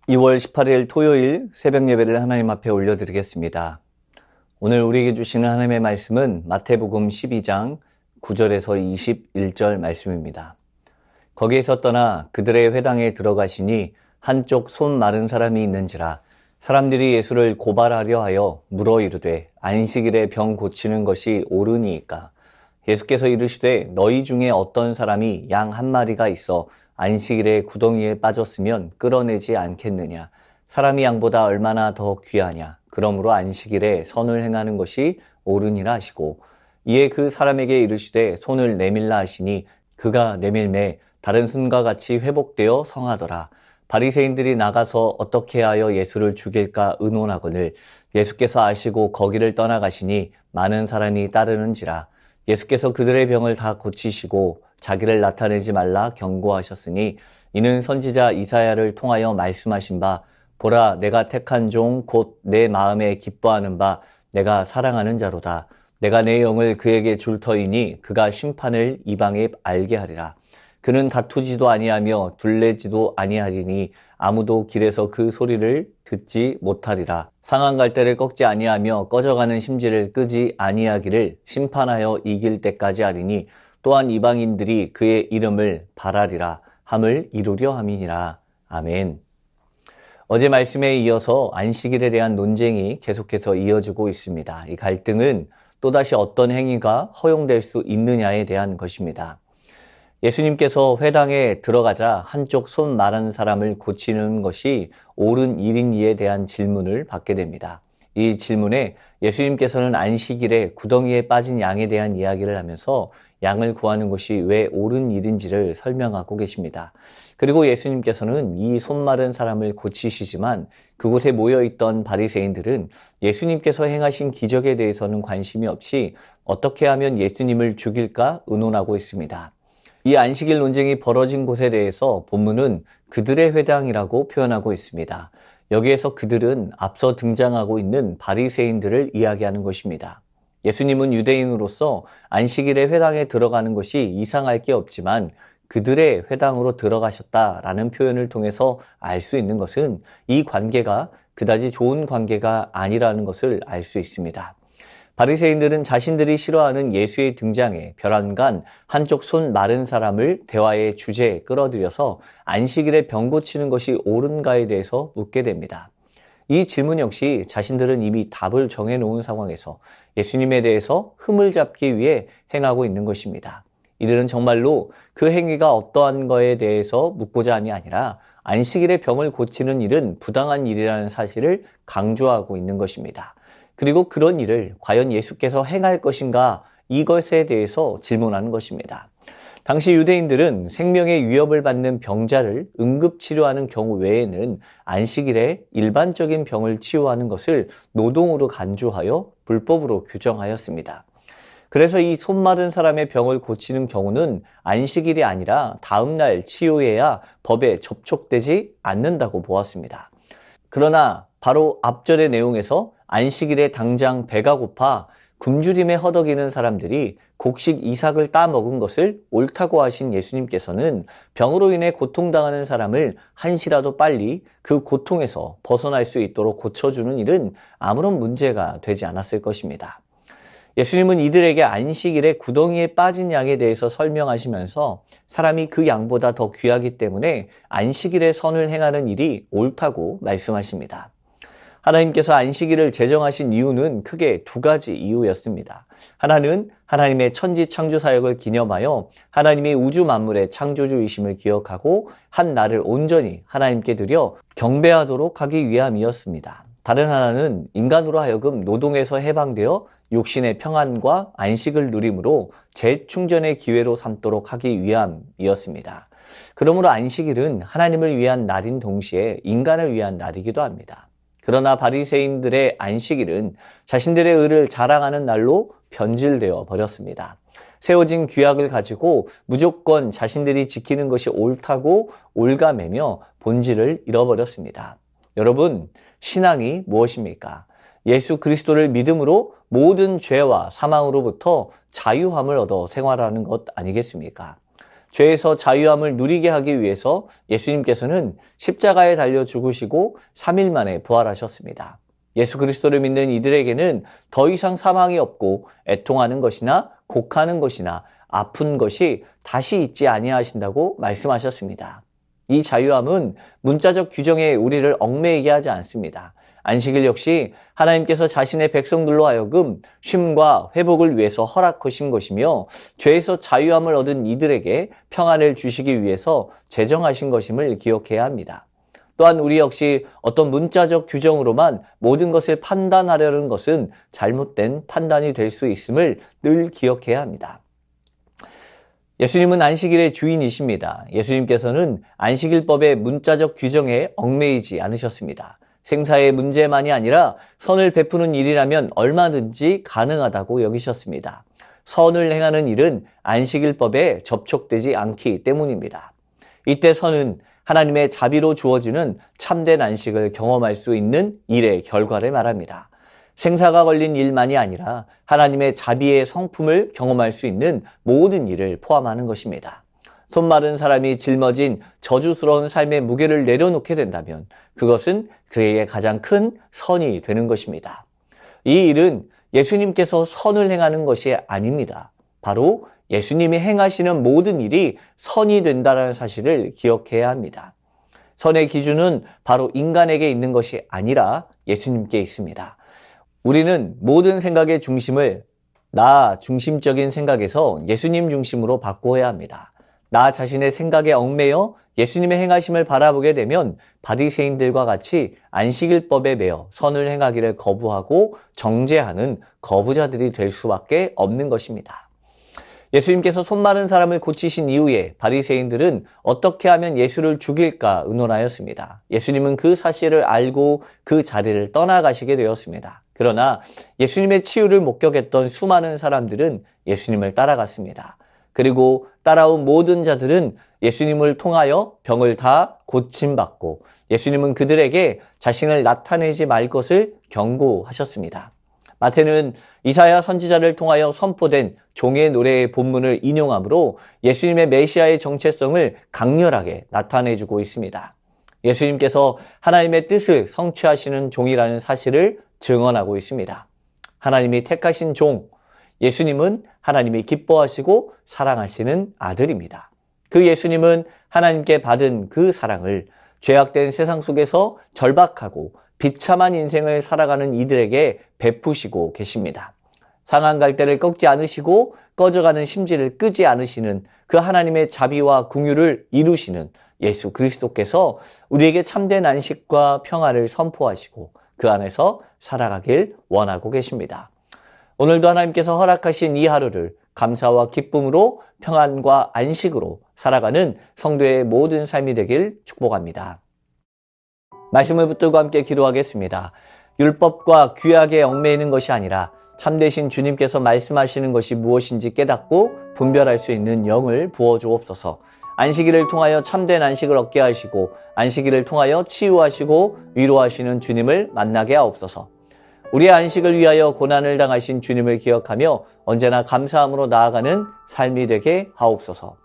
2월 18일 토요일 새벽 예배를 하나님 앞에 올려드리겠습니다. 오늘 우리에게 주시는 하나님의 말씀은 마태복음 12장 9절에서 21절 말씀입니다. 거기에서 떠나 그들의 회당에 들어가시니 한쪽 손 마른 사람이 있는지라 사람들이 예수를 고발하려 하여 물어 이르되 안식일에 병 고치는 것이 옳으니이까? 예수께서 이르시되 너희 중에 어떤 사람이 양 한 마리가 있어 안식일에 구덩이에 빠졌으면 끌어내지 않겠느냐? 사람이 양보다 얼마나 더 귀하냐? 그러므로 안식일에 선을 행하는 것이 옳으니라 하시고 이에 그 사람에게 이르시되 손을 내밀라 하시니 그가 내밀매 다른 손과 같이 회복되어 성하더라. 바리새인들이 나가서 어떻게 하여 예수를 죽일까 의논하거늘 예수께서 아시고 거기를 떠나가시니 많은 사람이 따르는지라. 예수께서 그들의 병을 다 고치시고 자기를 나타내지 말라 경고하셨으니 이는 선지자 이사야를 통하여 말씀하신 바 보라 내가 택한 종 곧 내 마음에 기뻐하는 바 내가 사랑하는 자로다. 내가 내 영을 그에게 줄 터이니 그가 심판을 이방에 알게 하리라. 그는 다투지도 아니하며 둘레지도 아니하리니 아무도 길에서 그 소리를 듣지 못하리라. 상한 갈대를 꺾지 아니하며 꺼져가는 심지를 끄지 아니하기를 심판하여 이길 때까지 하리니 또한 이방인들이 그의 이름을 발하리라 함을 이루려 함이니라. 아멘. 어제 말씀에 이어서 안식일에 대한 논쟁이 계속해서 이어지고 있습니다. 이 갈등은 또다시 어떤 행위가 허용될 수 있느냐에 대한 것입니다. 예수님께서 회당에 들어가자 한쪽 손 마른 사람을 고치는 것이 옳은 일인지에 대한 질문을 받게 됩니다. 이 질문에 예수님께서는 안식일에 구덩이에 빠진 양에 대한 이야기를 하면서 양을 구하는 것이 왜 옳은 일인지를 설명하고 계십니다. 그리고 예수님께서는 이 손 마른 사람을 고치시지만 그곳에 모여있던 바리새인들은 예수님께서 행하신 기적에 대해서는 관심이 없이 어떻게 하면 예수님을 죽일까 의논하고 있습니다. 이 안식일 논쟁이 벌어진 곳에 대해서 본문은 그들의 회당이라고 표현하고 있습니다. 여기에서 그들은 앞서 등장하고 있는 바리새인들을 이야기하는 것입니다. 예수님은 유대인으로서 안식일에 회당에 들어가는 것이 이상할 게 없지만 그들의 회당으로 들어가셨다라는 표현을 통해서 알 수 있는 것은 이 관계가 그다지 좋은 관계가 아니라는 것을 알 수 있습니다. 바리새인들은 자신들이 싫어하는 예수의 등장에 별안간 한쪽 손 마른 사람을 대화의 주제에 끌어들여서 안식일에 병 고치는 것이 옳은가에 대해서 묻게 됩니다. 이 질문 역시 자신들은 이미 답을 정해놓은 상황에서 예수님에 대해서 흠을 잡기 위해 행하고 있는 것입니다. 이들은 정말로 그 행위가 어떠한 거에 대해서 묻고자 함이 아니라 안식일에 병을 고치는 일은 부당한 일이라는 사실을 강조하고 있는 것입니다. 그리고 그런 일을 과연 예수께서 행할 것인가 이것에 대해서 질문하는 것입니다. 당시 유대인들은 생명의 위협을 받는 병자를 응급치료하는 경우 외에는 안식일에 일반적인 병을 치유하는 것을 노동으로 간주하여 불법으로 규정하였습니다. 그래서 이 손 마른 사람의 병을 고치는 경우는 안식일이 아니라 다음날 치유해야 법에 접촉되지 않는다고 보았습니다. 그러나 바로 앞절의 내용에서 안식일에 당장 배가 고파 굶주림에 허덕이는 사람들이 곡식 이삭을 따먹은 것을 옳다고 하신 예수님께서는 병으로 인해 고통당하는 사람을 한시라도 빨리 그 고통에서 벗어날 수 있도록 고쳐주는 일은 아무런 문제가 되지 않았을 것입니다. 예수님은 이들에게 안식일에 구덩이에 빠진 양에 대해서 설명하시면서 사람이 그 양보다 더 귀하기 때문에 안식일에 선을 행하는 일이 옳다고 말씀하십니다. 하나님께서 안식일을 제정하신 이유는 크게 두 가지 이유였습니다. 하나는 하나님의 천지 창조 사역을 기념하여 하나님이 우주 만물의 창조주이심을 기억하고 한 날을 온전히 하나님께 드려 경배하도록 하기 위함이었습니다. 다른 하나는 인간으로 하여금 노동에서 해방되어 육신의 평안과 안식을 누림으로 재충전의 기회로 삼도록 하기 위함이었습니다. 그러므로 안식일은 하나님을 위한 날인 동시에 인간을 위한 날이기도 합니다. 그러나 바리새인들의 안식일은 자신들의 의를 자랑하는 날로 변질되어 버렸습니다. 세워진 규약을 가지고 무조건 자신들이 지키는 것이 옳다고 올가매며 본질을 잃어버렸습니다. 여러분, 신앙이 무엇입니까? 예수 그리스도를 믿음으로 모든 죄와 사망으로부터 자유함을 얻어 생활하는 것 아니겠습니까? 죄에서 자유함을 누리게 하기 위해서 예수님께서는 십자가에 달려 죽으시고 3일 만에 부활하셨습니다. 예수 그리스도를 믿는 이들에게는 더 이상 사망이 없고 애통하는 것이나 곡하는 것이나 아픈 것이 다시 있지 아니하신다고 말씀하셨습니다. 이 자유함은 문자적 규정에 우리를 얽매이게 하지 않습니다. 안식일 역시 하나님께서 자신의 백성들로 하여금 쉼과 회복을 위해서 허락하신 것이며 죄에서 자유함을 얻은 이들에게 평안을 주시기 위해서 제정하신 것임을 기억해야 합니다. 또한 우리 역시 어떤 문자적 규정으로만 모든 것을 판단하려는 것은 잘못된 판단이 될 수 있음을 늘 기억해야 합니다. 예수님은 안식일의 주인이십니다. 예수님께서는 안식일법의 문자적 규정에 얽매이지 않으셨습니다. 생사의 문제만이 아니라 선을 베푸는 일이라면 얼마든지 가능하다고 여기셨습니다. 선을 행하는 일은 안식일법에 접촉되지 않기 때문입니다. 이때 선은 하나님의 자비로 주어지는 참된 안식을 경험할 수 있는 일의 결과를 말합니다. 생사가 걸린 일만이 아니라 하나님의 자비의 성품을 경험할 수 있는 모든 일을 포함하는 것입니다. 손 마른 사람이 짊어진 저주스러운 삶의 무게를 내려놓게 된다면 그것은 그에게 가장 큰 선이 되는 것입니다. 이 일은 예수님께서 선을 행하는 것이 아닙니다. 바로 예수님이 행하시는 모든 일이 선이 된다는 사실을 기억해야 합니다. 선의 기준은 바로 인간에게 있는 것이 아니라 예수님께 있습니다. 우리는 모든 생각의 중심을 나 중심적인 생각에서 예수님 중심으로 바꾸어야 합니다. 나 자신의 생각에 얽매여 예수님의 행하심을 바라보게 되면 바리새인들과 같이 안식일법에 매여 선을 행하기를 거부하고 정죄하는 거부자들이 될 수밖에 없는 것입니다. 예수님께서 손 마른 사람을 고치신 이후에 바리새인들은 어떻게 하면 예수를 죽일까 의논하였습니다. 예수님은 그 사실을 알고 그 자리를 떠나가시게 되었습니다. 그러나 예수님의 치유를 목격했던 수많은 사람들은 예수님을 따라갔습니다. 그리고 따라온 모든 자들은 예수님을 통하여 병을 다 고침받고 예수님은 그들에게 자신을 나타내지 말 것을 경고하셨습니다. 마태는 이사야 선지자를 통하여 선포된 종의 노래의 본문을 인용함으로 예수님의 메시아의 정체성을 강렬하게 나타내주고 있습니다. 예수님께서 하나님의 뜻을 성취하시는 종이라는 사실을 증언하고 있습니다. 하나님이 택하신 종, 예수님은 하나님이 기뻐하시고 사랑하시는 아들입니다. 그 예수님은 하나님께 받은 그 사랑을 죄악된 세상 속에서 절박하고 비참한 인생을 살아가는 이들에게 베푸시고 계십니다. 상한 갈대를 꺾지 않으시고 꺼져가는 심지를 끄지 않으시는 그 하나님의 자비와 긍휼을 이루시는 예수 그리스도께서 우리에게 참된 안식과 평안을 선포하시고 그 안에서 살아가길 원하고 계십니다. 오늘도 하나님께서 허락하신 이 하루를 감사와 기쁨으로 평안과 안식으로 살아가는 성도의 모든 삶이 되길 축복합니다. 말씀을 붙들고 함께 기도하겠습니다. 율법과 규약에 얽매이는 것이 아니라 참되신 주님께서 말씀하시는 것이 무엇인지 깨닫고 분별할 수 있는 영을 부어주옵소서. 안식일을 통하여 참된 안식을 얻게 하시고 안식일을 통하여 치유하시고 위로하시는 주님을 만나게 하옵소서. 우리의 안식을 위하여 고난을 당하신 주님을 기억하며 언제나 감사함으로 나아가는 삶이 되게 하옵소서.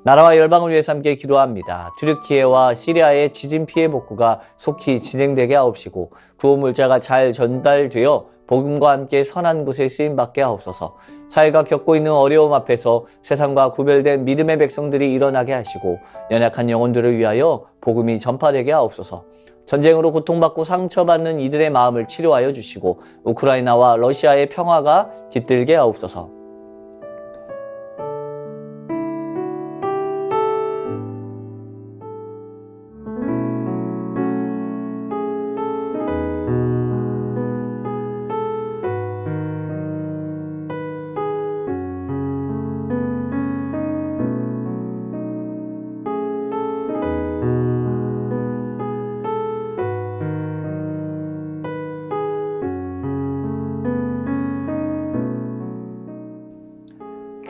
나라와 열방을 위해서 함께 기도합니다. 튀르키예와 시리아의 지진 피해 복구가 속히 진행되게 하옵시고 구호물자가 잘 전달되어 복음과 함께 선한 곳에 쓰임받게 하옵소서. 사회가 겪고 있는 어려움 앞에서 세상과 구별된 믿음의 백성들이 일어나게 하시고 연약한 영혼들을 위하여 복음이 전파되게 하옵소서. 전쟁으로 고통받고 상처받는 이들의 마음을 치료하여 주시고 우크라이나와 러시아의 평화가 깃들게 하옵소서.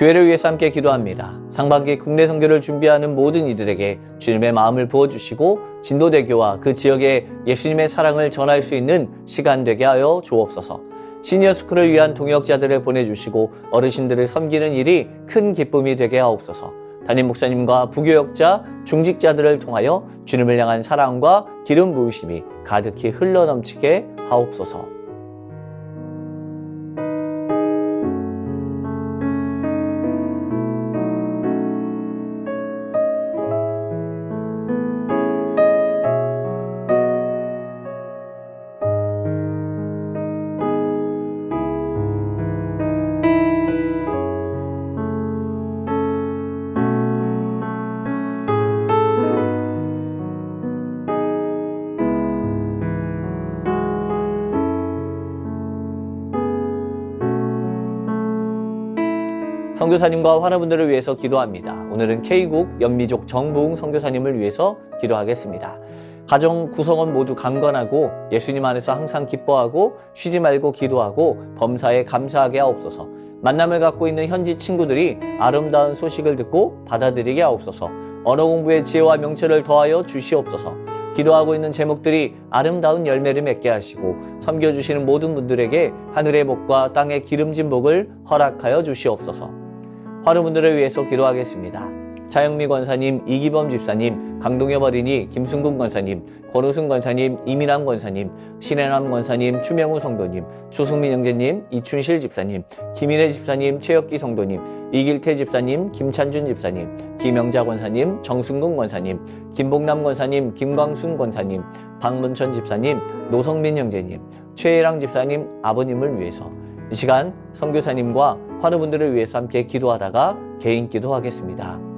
교회를 위해서 함께 기도합니다. 상반기 국내 선교를 준비하는 모든 이들에게 주님의 마음을 부어주시고 진도대교와 그 지역에 예수님의 사랑을 전할 수 있는 시간 되게 하여 주옵소서. 시니어스쿨을 위한 동역자들을 보내주시고 어르신들을 섬기는 일이 큰 기쁨이 되게 하옵소서. 담임 목사님과 부교역자, 중직자들을 통하여 주님을 향한 사랑과 기름 부으심이 가득히 흘러넘치게 하옵소서. 선교사님과 환우분들을 위해서 기도합니다. 오늘은 K국 연미족 정부웅 선교사님을 위해서 기도하겠습니다. 가정 구성원 모두 강건하고 예수님 안에서 항상 기뻐하고 쉬지 말고 기도하고 범사에 감사하게 하옵소서. 만남을 갖고 있는 현지 친구들이 아름다운 소식을 듣고 받아들이게 하옵소서. 언어 공부의 지혜와 명철을 더하여 주시옵소서. 기도하고 있는 제목들이 아름다운 열매를 맺게 하시고 섬겨주시는 모든 분들에게 하늘의 복과 땅의 기름진 복을 허락하여 주시옵소서. 환우분들을 위해서 기도하겠습니다. 차영미 권사님, 이기범 집사님, 강동엽 어린이, 김순국 권사님, 권우승 권사님, 이민남 권사님, 신혜남 권사님, 추명우 성도님, 조승민 형제님, 이춘실 집사님, 김인혜 집사님, 최혁기 성도님, 이길태 집사님, 김찬준 집사님, 김영자 권사님, 정승근 권사님, 김복남 권사님, 김광순 권사님, 박문천 집사님, 노성민 형제님, 최혜랑 집사님 아버님을 위해서 이 시간 선교사님과 환우분들을 위해서 함께 기도하다가 개인 기도하겠습니다.